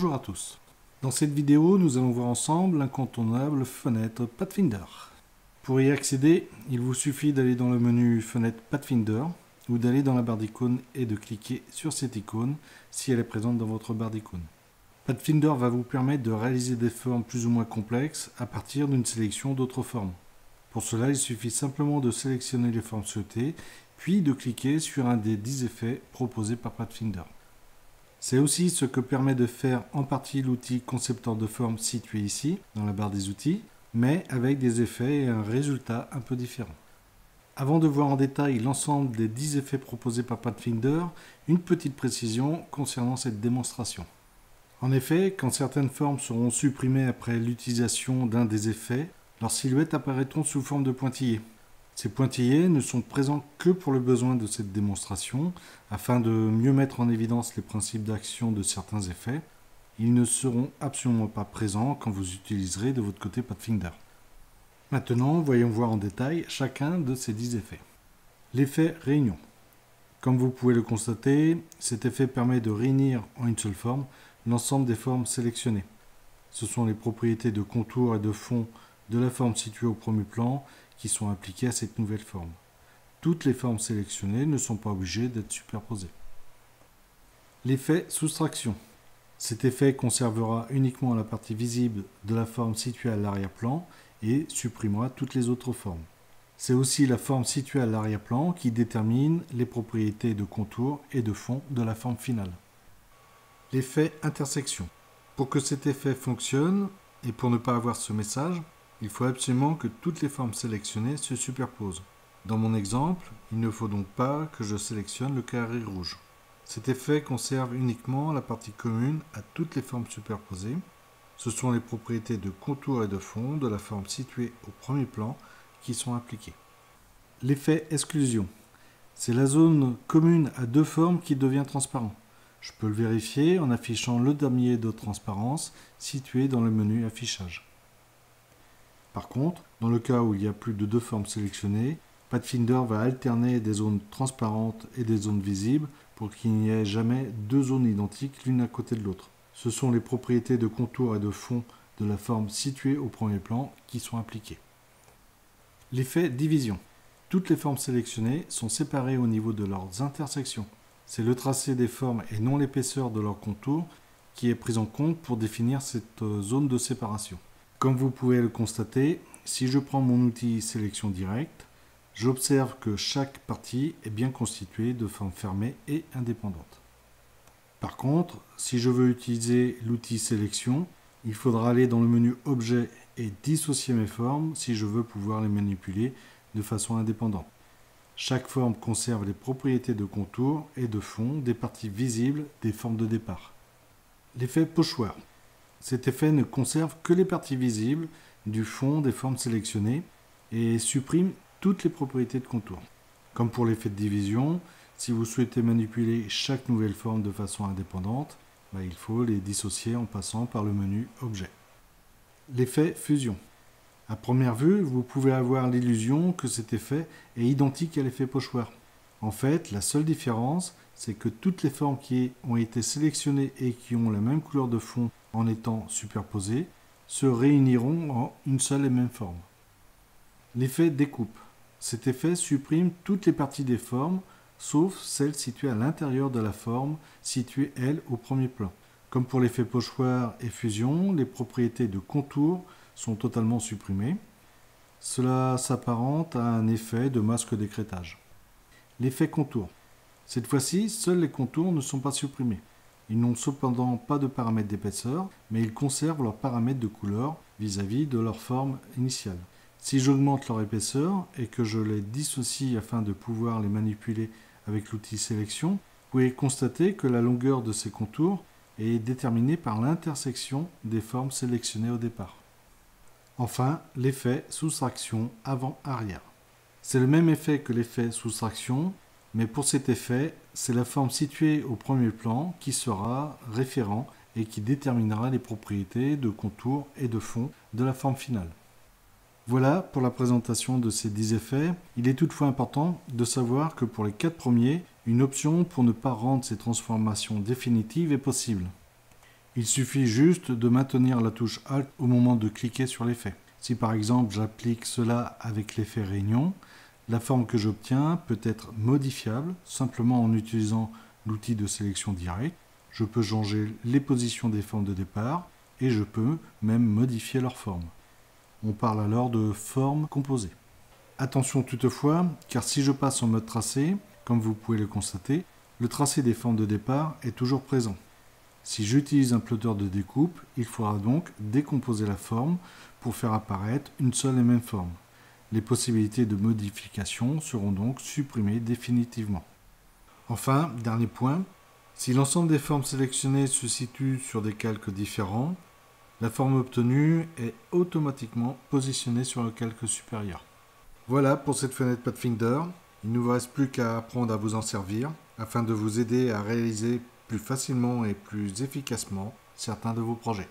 Bonjour à tous. Dans cette vidéo, nous allons voir ensemble l'incontournable fenêtre Pathfinder. Pour y accéder, il vous suffit d'aller dans le menu Fenêtre Pathfinder ou d'aller dans la barre d'icônes et de cliquer sur cette icône si elle est présente dans votre barre d'icônes. Pathfinder va vous permettre de réaliser des formes plus ou moins complexes à partir d'une sélection d'autres formes. Pour cela, il suffit simplement de sélectionner les formes souhaitées, puis de cliquer sur un des 10 effets proposés par Pathfinder. C'est aussi ce que permet de faire en partie l'outil concepteur de forme situé ici, dans la barre des outils, mais avec des effets et un résultat un peu différent. Avant de voir en détail l'ensemble des 10 effets proposés par Pathfinder, une petite précision concernant cette démonstration. En effet, quand certaines formes seront supprimées après l'utilisation d'un des effets, leurs silhouettes apparaîtront sous forme de pointillés. Ces pointillés ne sont présents que pour le besoin de cette démonstration, afin de mieux mettre en évidence les principes d'action de certains effets. Ils ne seront absolument pas présents quand vous utiliserez de votre côté Pathfinder. Maintenant, voyons voir en détail chacun de ces 10 effets. L'effet Réunion. Comme vous pouvez le constater, cet effet permet de réunir en une seule forme l'ensemble des formes sélectionnées. Ce sont les propriétés de contour et de fond de la forme située au premier plan qui sont appliquées à cette nouvelle forme. Toutes les formes sélectionnées ne sont pas obligées d'être superposées. L'effet soustraction. Cet effet conservera uniquement la partie visible de la forme située à l'arrière-plan et supprimera toutes les autres formes. C'est aussi la forme située à l'arrière-plan qui détermine les propriétés de contour et de fond de la forme finale. L'effet intersection. Pour que cet effet fonctionne, et pour ne pas avoir ce message, il faut absolument que toutes les formes sélectionnées se superposent. Dans mon exemple, il ne faut donc pas que je sélectionne le carré rouge. Cet effet conserve uniquement la partie commune à toutes les formes superposées. Ce sont les propriétés de contour et de fond de la forme située au premier plan qui sont appliquées. L'effet exclusion. C'est la zone commune à deux formes qui devient transparent. Je peux le vérifier en affichant le damier de transparence situé dans le menu affichage. Par contre, dans le cas où il y a plus de deux formes sélectionnées, Pathfinder va alterner des zones transparentes et des zones visibles pour qu'il n'y ait jamais deux zones identiques l'une à côté de l'autre. Ce sont les propriétés de contour et de fond de la forme située au premier plan qui sont appliquées. L'effet division. Toutes les formes sélectionnées sont séparées au niveau de leurs intersections. C'est le tracé des formes et non l'épaisseur de leur contour qui est pris en compte pour définir cette zone de séparation. Comme vous pouvez le constater, si je prends mon outil sélection directe, j'observe que chaque partie est bien constituée de formes fermées et indépendantes. Par contre, si je veux utiliser l'outil sélection, il faudra aller dans le menu objet et dissocier mes formes si je veux pouvoir les manipuler de façon indépendante. Chaque forme conserve les propriétés de contour et de fond des parties visibles des formes de départ. L'effet pochoir. Cet effet ne conserve que les parties visibles du fond des formes sélectionnées et supprime toutes les propriétés de contour. Comme pour l'effet de division, si vous souhaitez manipuler chaque nouvelle forme de façon indépendante, il faut les dissocier en passant par le menu Objet. L'effet fusion. À première vue, vous pouvez avoir l'illusion que cet effet est identique à l'effet pochoir. En fait, la seule différence, c'est que toutes les formes qui ont été sélectionnées et qui ont la même couleur de fond en étant superposées, se réuniront en une seule et même forme. L'effet découpe. Cet effet supprime toutes les parties des formes, sauf celles situées à l'intérieur de la forme, située, elle, au premier plan. Comme pour l'effet pochoir et fusion, les propriétés de contour sont totalement supprimées. Cela s'apparente à un effet de masque d'écrêtage. L'effet contour. Cette fois-ci, seuls les contours ne sont pas supprimés. Ils n'ont cependant pas de paramètres d'épaisseur, mais ils conservent leurs paramètres de couleur vis-à-vis de leur forme initiale. Si j'augmente leur épaisseur et que je les dissocie afin de pouvoir les manipuler avec l'outil sélection, vous pouvez constater que la longueur de ces contours est déterminée par l'intersection des formes sélectionnées au départ. Enfin, l'effet soustraction avant-arrière. C'est le même effet que l'effet soustraction, mais pour cet effet, c'est la forme située au premier plan qui sera référent et qui déterminera les propriétés de contour et de fond de la forme finale. Voilà pour la présentation de ces 10 effets. Il est toutefois important de savoir que pour les 4 premiers, une option pour ne pas rendre ces transformations définitives est possible. Il suffit juste de maintenir la touche Alt au moment de cliquer sur l'effet. Si par exemple j'applique cela avec l'effet Réunion, la forme que j'obtiens peut être modifiable simplement en utilisant l'outil de sélection directe. Je peux changer les positions des formes de départ et je peux même modifier leur forme. On parle alors de forme composée. Attention toutefois, car si je passe en mode tracé, comme vous pouvez le constater, le tracé des formes de départ est toujours présent. Si j'utilise un plotter de découpe, il faudra donc décomposer la forme pour faire apparaître une seule et même forme. Les possibilités de modification seront donc supprimées définitivement. Enfin, dernier point, si l'ensemble des formes sélectionnées se situe sur des calques différents, la forme obtenue est automatiquement positionnée sur le calque supérieur. Voilà pour cette fenêtre Pathfinder. Il ne vous reste plus qu'à apprendre à vous en servir afin de vous aider à réaliser plus facilement et plus efficacement certains de vos projets.